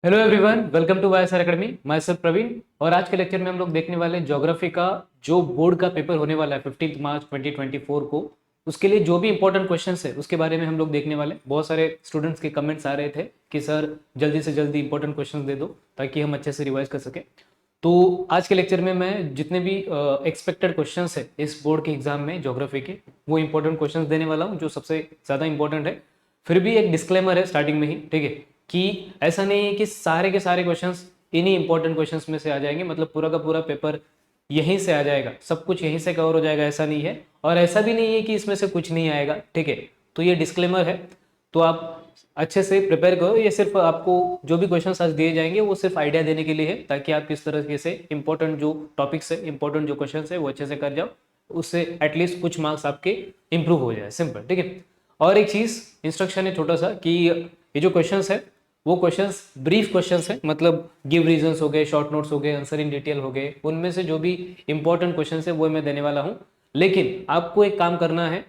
Hello everyone, welcome to YSR academy. Myself Praveen. और आज के लेक्चर में हम लोग देखने वाले हैं ज्योग्राफी का जो बोर्ड का पेपर होने वाला है 15 मार्च 2024 को। उसके लिए जो भी इंपॉर्टेंट क्वेश्चंस है उसके बारे में हम लोग देखने वाले हैं। बहुत सारे स्टूडेंट्स के कमेंट्स आ रहे थे कि सर जल्दी से जल्दी इंपॉर्टेंट क्वेश्चंस दे दो ताकि हम अच्छे से रिवाइज कर सकें। तो आज के लेक्चर में मैं जितने भी एक्सपेक्टेड क्वेश्चंस है इस बोर्ड के एग्जाम में ज्योग्राफी के, वो इंपॉर्टेंट क्वेश्चंस देने वाला हूँ जो सबसे ज़्यादा इंपॉर्टेंट है। फिर भी एक डिस्क्लेमर है स्टार्टिंग में ही, ठीक है, कि ऐसा नहीं है कि सारे के सारे क्वेश्चंस इन्हीं इंपॉर्टेंट क्वेश्चंस में से आ जाएंगे, मतलब पूरा का पूरा पेपर यहीं से आ जाएगा, सब कुछ यहीं से कवर हो जाएगा, ऐसा नहीं है। और ऐसा भी नहीं है कि इसमें से कुछ नहीं आएगा, ठीक है। तो ये डिस्क्लेमर है, तो आप अच्छे से प्रिपेयर करो। ये सिर्फ आपको जो भी क्वेश्चन आज दिए जाएंगे वो सिर्फ आइडिया देने के लिए है, ताकि आप किस तरीके से इंपॉर्टेंट जो टॉपिक्स है, इंपॉर्टेंट जो क्वेश्चन है वो अच्छे से कर जाओ, उससे एटलीस्ट कुछ मार्क्स आपके इंप्रूव हो जाए। सिंपल, ठीक है। और एक चीज इंस्ट्रक्शन है छोटा सा कि ये जो क्वेश्चंस है वो क्वेश्चंस ब्रीफ क्वेश्चंस है, मतलब गिव रीजंस हो गए, शॉर्ट नोट्स हो गए, आंसर इन डिटेल हो गए, उनमें से जो भी इंपॉर्टेंट क्वेश्चंस है वो मैं देने वाला हूं। लेकिन आपको एक काम करना है,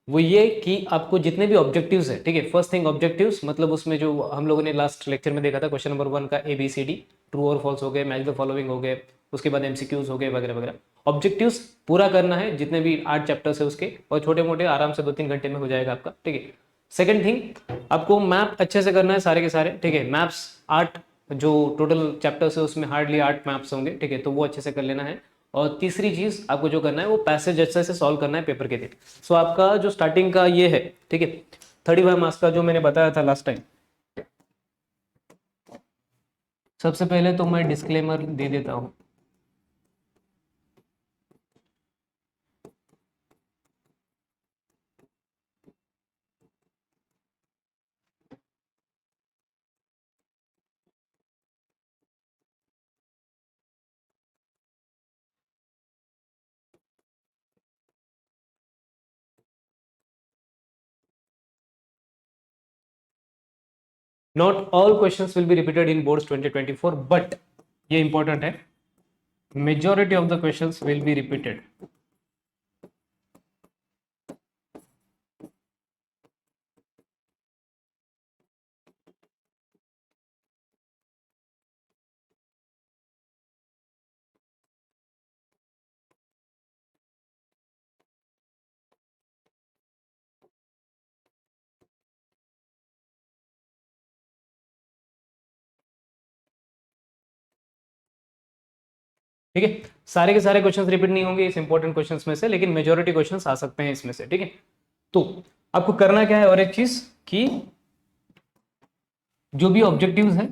वो ये कि आपको जितने भी ऑब्जेक्टिव्स है, ठीक है, फर्स्ट थिंग ऑब्जेक्टिव्स, मतलब उसमें जो हम लोगों ने लास्ट लेक्चर में देखा था क्वेश्चन नंबर 1 का ABCD, ट्रू और फॉल्स हो गए, मैच द फॉलोइंग हो गए, उसके बाद MCQs हो गए वगैरह वगैरह। ऑब्जेक्टिव्स पूरा करना है जितने भी 8 चैप्टर्स है उसके, और छोटे मोटे आराम से 2-3 घंटे में हो जाएगा आपका, ठीक है। सेकंड थिंग, आपको मैप अच्छे से करना है सारे के सारे, ठीक है। मैप्स 8 जो टोटल चैप्टर्स है उसमें हार्डली 8 मैप्स होंगे, ठीक है, तो वो अच्छे से कर लेना है। और तीसरी चीज आपको जो करना है वो पैसेज अच्छे से सॉल्व करना है पेपर के दिन। सो आपका जो स्टार्टिंग का ये है, ठीक है, 35 मार्क्स का जो मैंने बताया था लास्ट टाइम। सबसे पहले तो मैं डिस्क्लेमर दे देता हूँ। Not all questions will be repeated in boards 2024, but ये इंपॉर्टेंट है, majority of the questions will be repeated. ठीक है, सारे के सारे क्वेश्चंस रिपीट नहीं होंगे इस इंपॉर्टेंट क्वेश्चंस में से, लेकिन मेजॉरिटी क्वेश्चंस आ सकते हैं इसमें से, ठीक है। तो आपको करना क्या है, और एक चीज कि जो भी ऑब्जेक्टिव्स है,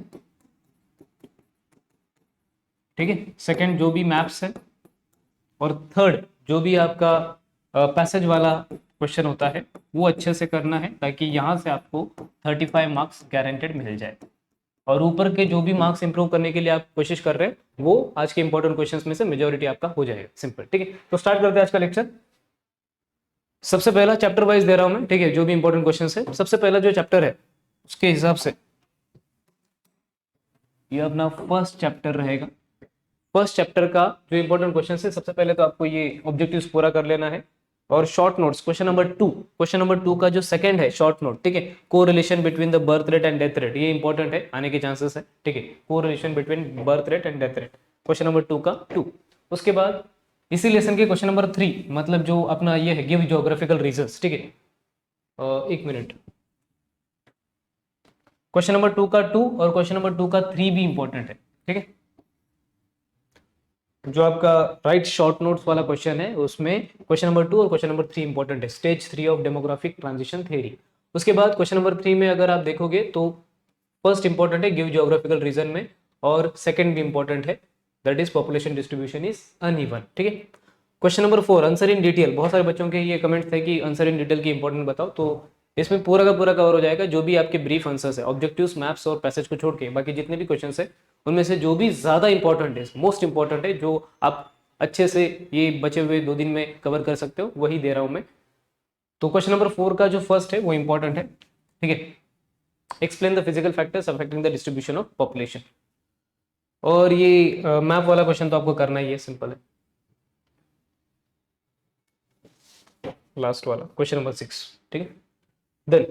ठीक है, सेकंड जो भी मैप्स है, और थर्ड जो भी आपका पैसेज वाला क्वेश्चन होता है वो अच्छे से करना है, ताकि यहां से आपको 35 मार्क्स गारंटेड मिल जाए। और ऊपर के जो भी मार्क्स इंप्रूव करने के लिए आप कोशिश कर रहे हैं वो आज के इंपॉर्टेंट क्वेश्चंस में से मेजोरिटी आपका हो जाएगा। सिंपल, ठीक है। तो स्टार्ट करते हैं आज का लेक्चर। सबसे पहला चैप्टर वाइज दे रहा हूं मैं, ठीक है, जो भी इंपॉर्टेंट क्वेश्चंस है। सबसे पहला जो चैप्टर है उसके हिसाब से ये अपना फर्स्ट चैप्टर रहेगा। फर्स्ट चैप्टर का जो इंपॉर्टेंट क्वेश्चन है, सबसे पहले तो आपको ये ऑब्जेक्टिव्स पूरा कर लेना है। और शॉर्ट नोट्स क्वेश्चन नंबर 2 का जो सेकंड है शॉर्ट नोट, ठीक है, को relation between the birth rate and death rate, ये इंपॉर्टेंट है, आने के चांसेस है, ठीक है। को relation between birth rate and death rate, question number 2 का 2। उसके बाद इसी लेसन के क्वेश्चन नंबर 3, मतलब जो अपना ये है गिव ज्योग्राफिकल रीजंस, ठीक है। एक मिनट, क्वेश्चन नंबर 2 का 2 और क्वेश्चन नंबर 2 का 3 भी इंपॉर्टेंट है, ठीक है। जो आपका राइट शॉर्ट नोट्स वाला क्वेश्चन है उसमें क्वेश्चन नंबर 2 और क्वेश्चन नंबर 3 इंपॉर्टेंट है, stage 3 of demographic transition theory. उसके बाद क्वेश्चन नंबर 3 में अगर आप देखोगे तो फर्स्ट इंपॉर्टेंट है गिव ज्योग्राफिकल रीजन में, और सेकंड भी इंपॉर्टेंट है, that is population distribution is uneven, ठीक है। Question number 4 answer in detail, बहुत सारे बच्चों के ये कमेंट थे कि आंसर इन डिटेल की इंपॉर्टेंट बताओ, तो इसमें पूरा का पूरा कवर हो जाएगा। जो भी आपके ब्रीफ आंसर्स है, ऑब्जेक्टिव्स, मैप्स और पैसेज को छोड़ के बाकी जितने भी क्वेश्चंस है उनमें से जो भी ज्यादा इंपॉर्टेंट है, मोस्ट इंपॉर्टेंट है, जो आप अच्छे से ये बचे हुए 2 दिन में कवर कर सकते हो, वही दे रहा हूं मैं। तो क्वेश्चन नंबर 4 का जो फर्स्ट है वो इंपॉर्टेंट है, ठीक है। Explain the physical factors affecting the distribution of population. और ये मैप वाला क्वेश्चन तो आपको करना ही है, सिंपल है। लास्ट वाला क्वेश्चन नंबर 6, ठीक है। देन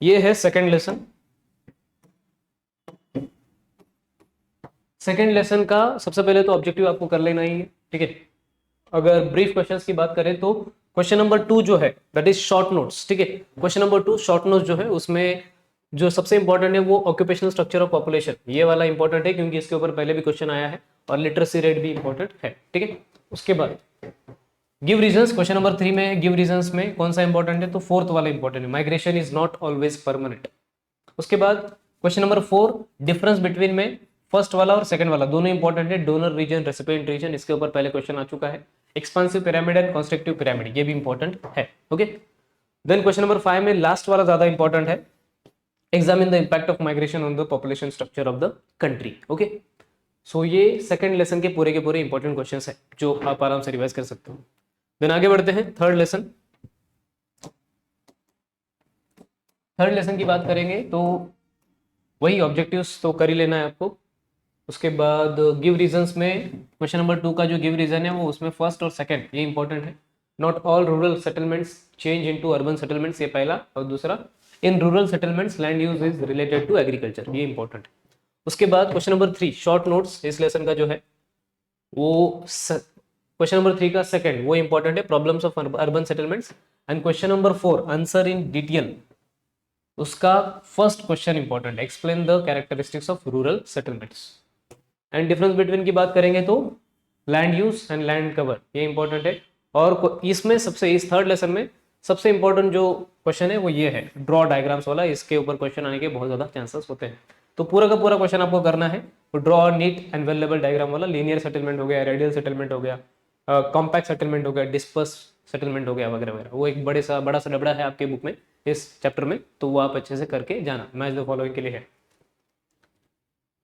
ये है सेकंड लेसन, सेकेंड लेसन का सबसे पहले तो ऑब्जेक्टिव आपको कर लेना ही है, ठीक है। अगर ब्रीफ क्वेश्चंस की बात करें तो क्वेश्चन नंबर 2 जो है दैट इज शॉर्ट नोट्स, ठीक है। क्वेश्चन नंबर 2 शॉर्ट नोट्स जो है उसमें जो सबसे इंपॉर्टेंट है वो ऑक्यूपेशनल स्ट्रक्चर ऑफ पॉपुलेशन, ये वाला इंपॉर्टेंट है क्योंकि इसके ऊपर पहले भी क्वेश्चन आया है, और लिटरेसी रेट भी इंपॉर्टेंट है, ठीक है। उसके बाद गिव रीजंस, क्वेश्चन नंबर 3 में गिव रीजंस में कौन सा इंपॉर्टेंट है, तो फोर्थ वाला इंपॉर्टेंट है, migration is not always permanent. उसके बाद क्वेश्चन नंबर 4 डिफरेंस बिटवीन में फर्स्ट वाला और सेकंड वाला दोनों इंपॉर्टेंट है, डोनर रीजन रेसिपिएंट रीजन, इसके ऊपर पहले क्वेश्चन आ चुका है। Expansive pyramid and constructive pyramid, ये भी इंपॉर्टेंट है, ओके। देन क्वेश्चन नंबर 5 में लास्ट वाला ज्यादा इंपॉर्टेंट है, examine the impact of migration on the population structure of the country, okay. So ये सेकंड लेसन के पूरे इंपॉर्टेंट क्वेश्चंस है जो आप आराम से रिवाइज कर सकते हो। देन आगे बढ़ते हैं थर्ड लेसन। थर्ड लेसन की बात करेंगे तो वही ऑब्जेक्टिव्स तो कर ही लेना है आपको। उसके बाद गिव रीजंस में क्वेश्चन नंबर 2 का जो गिव रीजन है वो उसमें फर्स्ट और सेकंड ये इंपॉर्टेंट है। Not all rural settlements change into urban settlements, ये पहला, और दूसरा in rural settlements land use is related to agriculture, ये इंपॉर्टेंट है। उसके बाद क्वेश्चन नंबर 3 शॉर्ट नोट्स इस लेसन का जो है वो क्वेश्चन नंबर 3 का सेकंड वो इंपॉर्टेंट है, problems of urban settlements. And question number 4 answer in detail, उसका फर्स्ट क्वेश्चन इंपॉर्टेंट है, explain the characteristics of rural settlements. And difference between की बात करेंगे तो land use and land cover, ये इंपॉर्टेंट है। और इसमें सबसे इस थर्ड लेसन में सबसे इंपॉर्टेंट जो क्वेश्चन है वो ये है ड्रॉ डायग्राम्स वाला, इसके ऊपर क्वेश्चन आने के बहुत ज्यादा चांसेस होते हैं। तो पूरा का पूरा क्वेश्चन आपको करना है वो draw neat and well level diagram वाला, लीनियर सेटलमेंट हो गया, रेडियल सेटलमेंट हो गया, कॉम्पैक्ट सेटलमेंट हो गया, डिस्पर्स सेटलमेंट हो गया वगैरह वगैरह, वो एक बड़ा सा डबड़ा है आपके बुक में इस चैप्टर में, तो वो आप अच्छे से करके जाना, मैच द फॉलोइंग के लिए है।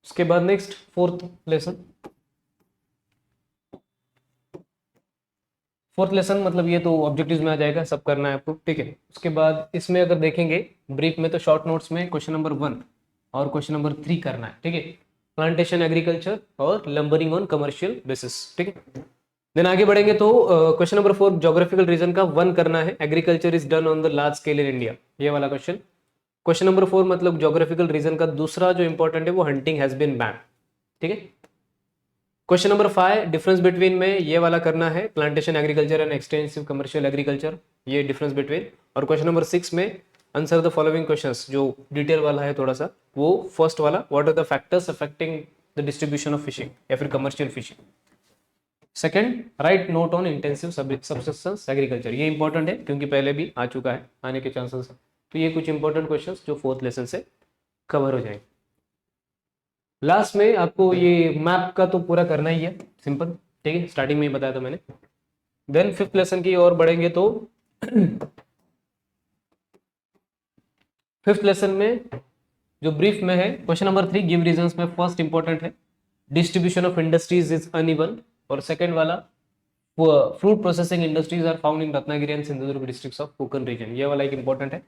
उसके बाद next fourth lesson. Fourth lesson मतलब ये तो ऑब्जेक्टिव्स में आ जाएगा, सब करना है आपको, ठीक है। उसके बाद इसमें अगर देखेंगे ब्रीफ में तो शॉर्ट नोट्स में क्वेश्चन नंबर 1 और क्वेश्चन नंबर 3 करना है, ठीक है। प्लांटेशन एग्रीकल्चर और लंबरिंग ऑन कमर्शियल बेसिस, ठीक है। देन आगे बढ़ेंगे तो क्वेश्चन नंबर 4 ज्योग्राफिकल रीजन का 1 करना है, agriculture is done on the large scale in India, ये वाला क्वेश्चन। क्वेश्चन नंबर 4 मतलब ज्योग्राफिकल रीजन का दूसरा जो इंपॉर्टेंट है वो हंटिंग हैज बीन बैन, ठीक है। क्वेश्चन नंबर 5 डिफरेंस बिटवीन में ये वाला करना है, plantation agriculture and extensive commercial agriculture, ये डिफरेंस बिटवीन। और क्वेश्चन नंबर 6 में आंसर द फॉलोइंग क्वेश्चंस, जो डिटेल वाला है थोड़ा सा, वो फर्स्ट वाला what are the factors affecting the distribution of fishing या फिर commercial fishing. Second write note on intensive subsistence agriculture, ये इंपॉर्टेंट है क्योंकि पहले भी आ चुका है, आने के चांसेस है। तो ये कुछ इंपॉर्टेंट क्वेश्चंस जो फोर्थ लेसन से कवर हो जाएंगे। लास्ट में आपको ये मैप का तो पूरा करना ही है, सिंपल, ठीक है, स्टार्टिंग में ही बताया था मैंने। देन फिफ्थ लेसन की ओर बढ़ेंगे तो फिफ्थ लेसन में जो ब्रीफ में है क्वेश्चन नंबर 3 गिव रीजंस में फर्स्ट इंपॉर्टेंट है distribution of industries is uneven, और सेकंड वाला fruit processing industries are found in Ratnagiri and Sindhudurg districts of Konkan region, ये वाला एक इंपॉर्टेंट है।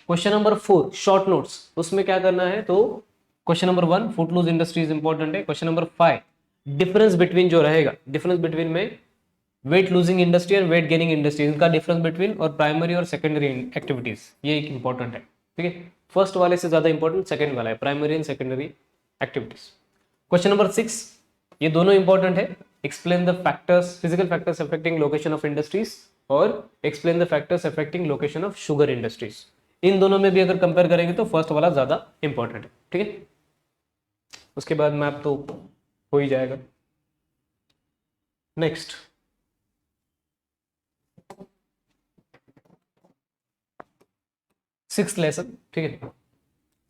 क्वेश्चन नंबर 4 शॉर्ट नोट्स, उसमें क्या करना है तो question number 1 Footloose industries important है। क्वेश्चन नंबर 5 डिफरेंस बिटवीन जो रहेगा, डिफरेंस बिटवीन में वेट लूजिंग इंडस्ट्री और वेट गेनिंग इंडस्ट्री, इनका डिफरेंस बिटवीन और प्राइमरी और सेकेंडरी एक्टिविटीज, ये एक इंपॉर्टेंट है, ठीक है। फर्स्ट वाले से ज्यादा इंपॉर्टेंट सेकंड वाला है, primary and secondary activities. Question number 6 ये दोनों इंपॉर्टेंट है, explain the factors physical factors affecting location of industries और explain the factors affecting location of sugar industries. इन दोनों में भी अगर कंपेयर करेंगे तो फर्स्ट वाला ज्यादा इंपॉर्टेंट है, ठीक है। उसके बाद मैप तो हो ही जाएगा। नेक्स्ट सिक्स्थ लेसन, ठीक है।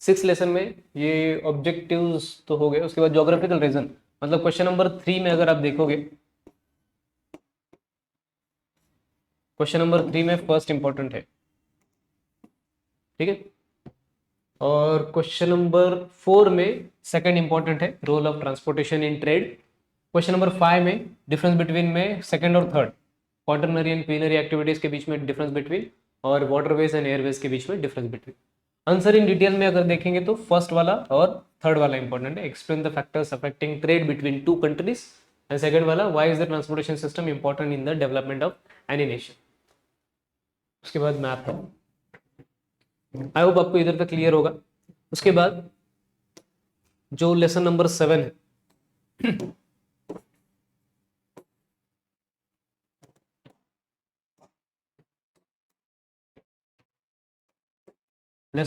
सिक्स्थ लेसन में ये ऑब्जेक्टिव्स तो हो गए, उसके बाद ज्योग्राफिकल रीजन मतलब क्वेश्चन नंबर 3 में अगर आप देखोगे, क्वेश्चन नंबर 3 में फर्स्ट इंपॉर्टेंट है, ठीक है। और क्वेश्चन नंबर 4 में सेकंड इंपॉर्टेंट है, role of transportation in trade. Question number 5 में डिफरेंस बिटवीन में सेकंड और third, quaternary and quinary activities के बीच में डिफरेंस बिटवीन, और वाटरवेज एंड एयरवेज के बीच में difference between. Answer in detail में अगर देखेंगे तो फर्स्ट वाला और थर्ड वाला इंपॉर्टेंट है, explain the factors affecting trade between two countries, and second वाला why is the transportation system important in the development of any nation. उसके बाद मैप है, आई होप आपको इधर तक क्लियर होगा। उसके बाद जो लेसन नंबर 7 है लेसन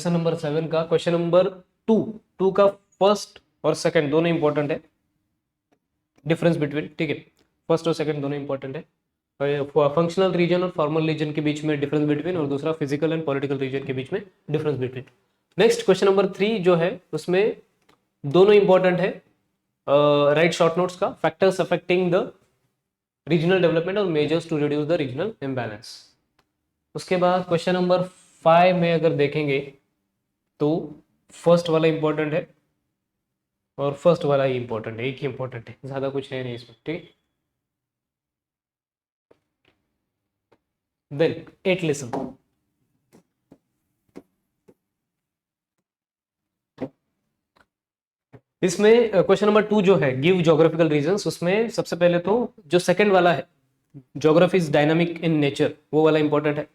नंबर 7 का क्वेश्चन नंबर 2 का फर्स्ट और सेकंड दोनों इंपॉर्टेंट है, डिफरेंस बिटवीन, ठीक है, फर्स्ट और सेकंड दोनों इंपॉर्टेंट है। फंक्शनल रीजन और फॉर्मल रीजन के बीच में डिफरेंस बिटवीन, और दूसरा फिजिकल एंड पॉलिटिकल रीजन के बीच में difference between. Next question number 3 जो है उसमें दोनों इंपॉर्टेंट है, राइट शॉर्ट नोट्स का, factors affecting the regional development और measures to reduce the regional imbalance. उसके बाद क्वेश्चन नंबर 5 में अगर देखेंगे तो फर्स्ट वाला इंपॉर्टेंट है और फर्स्ट वाला ही इंपॉर्टेंट है, एक ही इंपॉर्टेंट है, ज्यादा कुछ है नहीं इसमें, ठीक है। देन 8 लेसन, इसमें क्वेश्चन नंबर 2 जो है गिव ज्योग्राफिकल रीजंस, उसमें सबसे पहले तो जो सेकंड वाला है geography is dynamic in nature, वो वाला इंपॉर्टेंट है।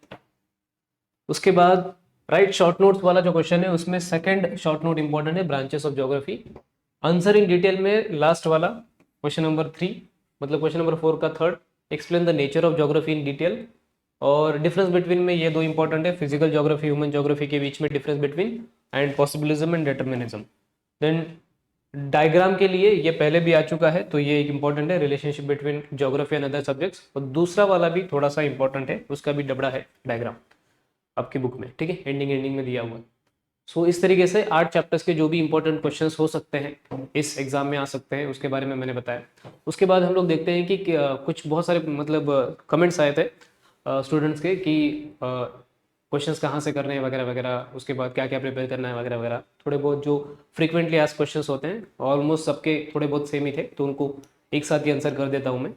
उसके बाद राइट शॉर्ट नोट्स वाला जो क्वेश्चन है उसमें सेकंड शॉर्ट नोट इंपॉर्टेंट है, branches of geography. Answer in detail में लास्ट वाला क्वेश्चन नंबर 3, मतलब क्वेश्चन नंबर 4 का third, explain the nature of geography in detail. और डिफरेंस बिटवीन में ये दो इंपॉर्टेंट है, फिजिकल ज्योग्राफी ह्यूमन ज्योग्राफी के बीच में difference between, and possibilism and determinism. Then diagram के लिए ये पहले भी आ चुका है, तो ये एक इंपॉर्टेंट है, relationship between geography and other subjects. और दूसरा वाला भी थोड़ा सा इंपॉर्टेंट है, उसका भी डबड़ा है डायग्राम आपकी बुक में, ठीक है, एंडिंग में दिया हुआ है। सो इस तरीके से 8 चैप्टर्स के जो भी इंपॉर्टेंट क्वेश्चंस हो सकते हैं इस एग्जाम में आ सकते हैं, उसके बारे में मैंने बताया। उसके बाद हम लोग देखते हैं कि कुछ बहुत सारे मतलब कमेंट्स आए थे स्टूडेंट्स के कि क्वेश्चंस कहाँ से करने हैं वगैरह वगैरह, उसके बाद क्या क्या प्रिपेयर करना है वगैरह वगैरह, थोड़े बहुत जो फ्रीक्वेंटली आस्क्ड क्वेश्चंस होते हैं, ऑलमोस्ट सबके थोड़े बहुत सेम ही थे, तो उनको एक साथ ही आंसर कर देता हूँ मैं।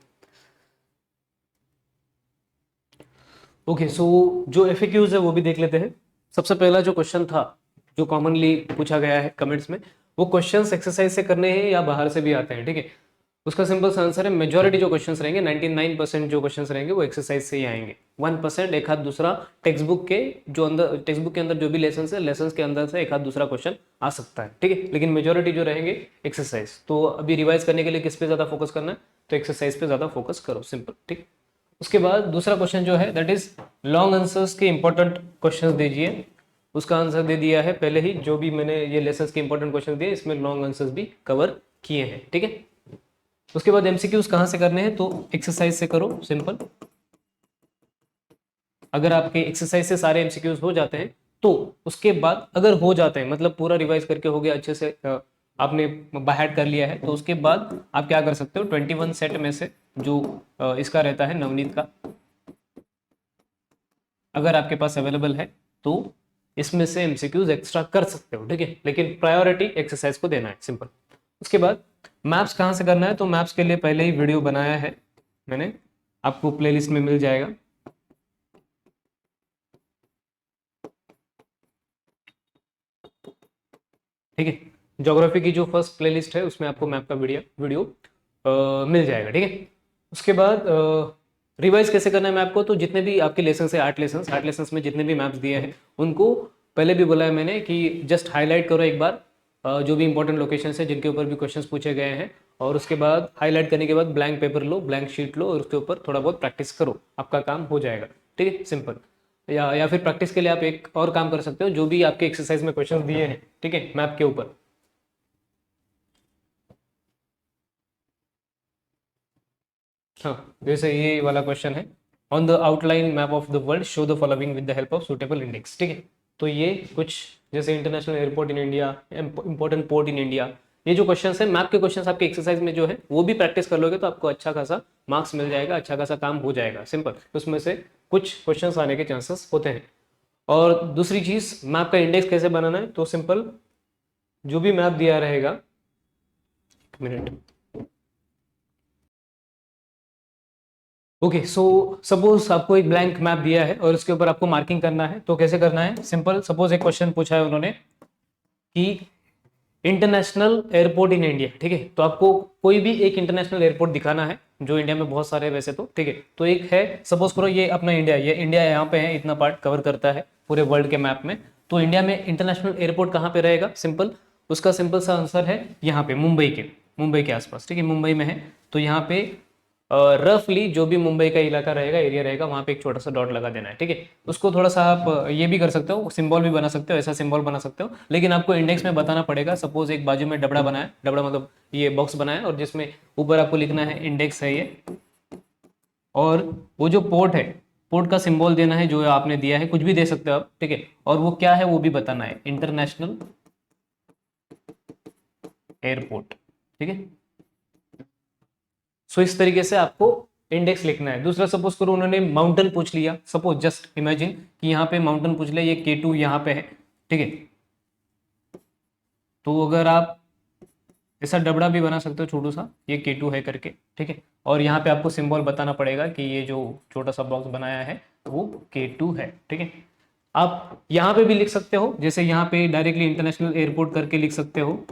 ओके, सो जो एफएक्यूज है वो भी देख लेते हैं। सबसे पहला जो क्वेश्चन था जो कॉमनली पूछा गया है कमेंट्स में, वो क्वेश्चंस एक्सरसाइज से करने हैं या बाहर से भी आते हैं, ठीक है। उसका सिंपल सा आंसर है मेजॉरिटी जो क्वेश्चंस रहेंगे 99% जो क्वेश्चंस रहेंगे वो एक्सरसाइज से ही आएंगे। 1% एक हाथ दूसरा टेक्स्ट बुक के अंदर जो भी लेसन है, लेसन के अंदर से एक हाथ दूसरा क्वेश्चन आ सकता है, ठीक है, लेकिन मेजॉरिटी जो रहेंगे एक्सरसाइज। तो अभी रिवाइज करने के लिए किस पे ज्यादा फोकस करना है, तो एक्सरसाइज पे ज्यादा फोकस करो, सिंपल, ठीक। उसके बाद दूसरा क्वेश्चन जो है दैट इज लॉन्ग आंसर्स के इंपॉर्टेंट क्वेश्चंस दीजिए। उसका आंसर दे दिया है पहले ही, जो भी मैंने ये लेसन्स के इंपॉर्टेंट क्वेश्चन दिए इसमें लॉन्ग आंसर्स भी कवर किए हैं, ठीक है। उसके बाद एमसीक्यूज कहाँ से करने हैं, तो एक्सरसाइज से करो, सिंपल। अगर आपके एक्सरसाइज से सारे एमसीक्यूज हो जाते हैं तो उसके बाद अगर हो जाते हैं मतलब पूरा रिवाइज करके हो गया अच्छे से, आपने बाहर कर लिया है, तो उसके बाद आप क्या कर सकते हो, 21 सेट में से जो इसका रहता है नवनीत का, अगर आपके पास अवेलेबल है तो इसमें से एमसीक्यूज एक्स्ट्रा कर सकते हो, ठीक है, लेकिन प्रायोरिटी एक्सरसाइज को देना है, सिंपल। उसके बाद मैप्स कहाँ से करना है, तो मैप्स के लिए पहले ही वीडियो बनाया है मैंने, आपको प्लेलिस्ट में मिल जाएगा, ठीक है। ज्योग्राफी की जो फर्स्ट प्लेलिस्ट है उसमें आपको मैप का वीडियो मिल जाएगा, ठीक है। उसके बाद रिवाइज कैसे करना है मैप को, तो जितने भी आपके लेसन है 8 लेसन में जितने भी मैप्स दिए हैं उनको पहले भी बोला है मैंने कि जस्ट हाईलाइट करो एक बार, जो भी इंपॉर्टेंट लोकेशन है जिनके ऊपर भी क्वेश्चंस पूछे गए हैं, और उसके बाद हाईलाइट करने के बाद ब्लैंक पेपर लो, ब्लैंक शीट लो, और उसके ऊपर थोड़ा बहुत प्रैक्टिस करो, आपका काम हो जाएगा, ठीक है, सिंपल। या फिर प्रैक्टिस के लिए आप एक और काम कर सकते हो, जो भी आपके एक्सरसाइज में क्वेश्चन दिए हैं, ठीक है, मैप के ऊपर, हाँ, जैसे ये वाला क्वेश्चन है, on the outline map of the world show the following with the help of suitable index, ठीक है। तो ये कुछ जैसे international airport in India, important port in India, ये जो क्वेश्चन है मैप के क्वेश्चन आपके एक्सरसाइज में जो है वो भी प्रैक्टिस कर लोगे तो आपको अच्छा खासा मार्क्स मिल जाएगा, अच्छा खासा काम हो जाएगा, सिंपल। उसमें से कुछ क्वेश्चन आने के चांसेस होते हैं। और दूसरी चीज, मैप का इंडेक्स कैसे बनाना है, तो सिंपल, जो भी मैप दिया रहेगा, एक मिनट, ओके, सो सपोज आपको एक ब्लैंक मैप दिया है और उसके ऊपर आपको मार्किंग करना है, तो कैसे करना है, सिंपल। सपोज एक क्वेश्चन पूछा है उन्होंने कि इंटरनेशनल एयरपोर्ट इन इंडिया, ठीक है, तो आपको कोई भी एक इंटरनेशनल एयरपोर्ट दिखाना है, जो इंडिया में बहुत सारे हैं वैसे तो, ठीक है। तो एक है, सपोज करो ये अपना इंडिया, ये इंडिया यहाँ पे है, इतना पार्ट कवर करता है पूरे वर्ल्ड के मैप में, तो इंडिया में इंटरनेशनल एयरपोर्ट कहाँ पे रहेगा, सिंपल, उसका सिंपल सा आंसर है यहाँ पे मुंबई के, मुंबई के आसपास, ठीक है, मुंबई में है। तो यहाँ पे रफली जो भी मुंबई का इलाका रहेगा, एरिया रहेगा, वहाँ पे एक छोटा सा डॉट लगा देना है, ठीक है। उसको थोड़ा सा आप ये भी कर सकते हो, सिंबल भी बना सकते हो, ऐसा सिंबल बना सकते हो, लेकिन आपको इंडेक्स में बताना पड़ेगा। सपोज एक बाजू में डबड़ा बनाया, डबड़ा मतलब ये बॉक्स बनाया, और जिसमें ऊपर आपको लिखना है इंडेक्स है ये, और वो जो पोर्ट है, पोर्ट का सिंबल देना है जो आपने दिया है, कुछ भी दे सकते हो आप, ठीक है, और वो क्या है वो भी बताना है, इंटरनेशनल एयरपोर्ट, ठीक है। सो इस तरीके से आपको इंडेक्स लिखना है। दूसरा, सपोज करो उन्होंने माउंटेन पूछ लिया, सपोज जस्ट इमेजिन कि यहाँ पे माउंटेन पूछ लिया, ये K2 यहाँ पे है, ठीक है। तो अगर आप ऐसा डबड़ा भी बना सकते हो छोटू सा, ये K2 है करके, ठीक है, और यहाँ पे आपको सिंबल बताना पड़ेगा कि ये जो छोटा सा बॉक्स बनाया है वो K2 है, ठीक है। आप यहाँ पे भी लिख सकते हो, जैसे यहाँ पे डायरेक्टली इंटरनेशनल एयरपोर्ट करके लिख सकते हो,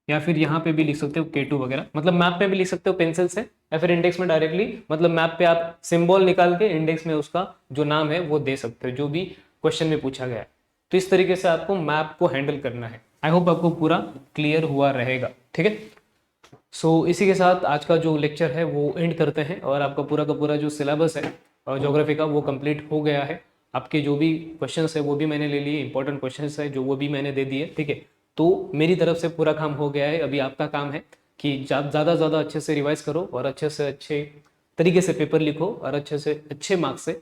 या फिर यहाँ पे भी लिख सकते हो K2 वगैरह, मतलब मैप पे भी लिख सकते हो पेंसिल से, या फिर इंडेक्स में डायरेक्टली, मतलब मैप पे आप सिंबल निकाल के इंडेक्स में उसका जो नाम है वो दे सकते हो, जो भी क्वेश्चन में पूछा गया है। तो इस तरीके से आपको मैप को हैंडल करना है। आई होप आपको पूरा क्लियर हुआ रहेगा, ठीक है। सो इसी के साथ आज का जो लेक्चर है वो एंड करते हैं, और आपका पूरा का पूरा जो सिलेबस है ज्योग्राफी का वो कंप्लीट हो गया है। आपके जो भी क्वेश्चंस है वो भी मैंने ले लिए, इंपॉर्टेंट क्वेश्चंस है जो वो भी मैंने दे दिए, ठीक है। तो मेरी तरफ से पूरा काम हो गया है। अभी आपका काम है कि ज़्यादा से ज़्यादा अच्छे से रिवाइज करो, और अच्छे से अच्छे तरीके से पेपर लिखो, और अच्छे से अच्छे मार्क्स से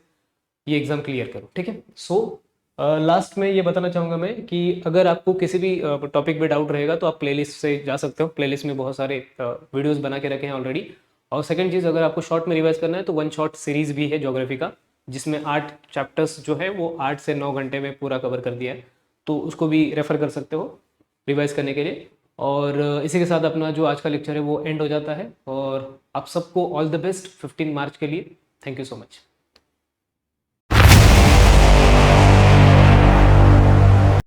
ये एग्ज़ाम क्लियर करो, ठीक है। सो लास्ट में ये बताना चाहूँगा मैं कि अगर आपको किसी भी टॉपिक पे डाउट रहेगा तो आप प्लेलिस्ट से जा सकते हो। प्लेलिस्ट में बहुत सारे वीडियोस बना के रखे हैं ऑलरेडी। और सेकंड चीज़, अगर आपको शॉर्ट में रिवाइज करना है तो वन शॉट सीरीज भी है ज्योग्राफी का, जिसमें 8 चैप्टर्स जो है वो 8 से 9 घंटे में पूरा कवर कर दिया है, तो उसको भी रेफर कर सकते हो रिवाइज करने के लिए। और इसी के साथ अपना जो आज का लेक्चर है वो एंड हो जाता है, और आप सबको ऑल द बेस्ट 15 मार्च के लिए। Thank you so much.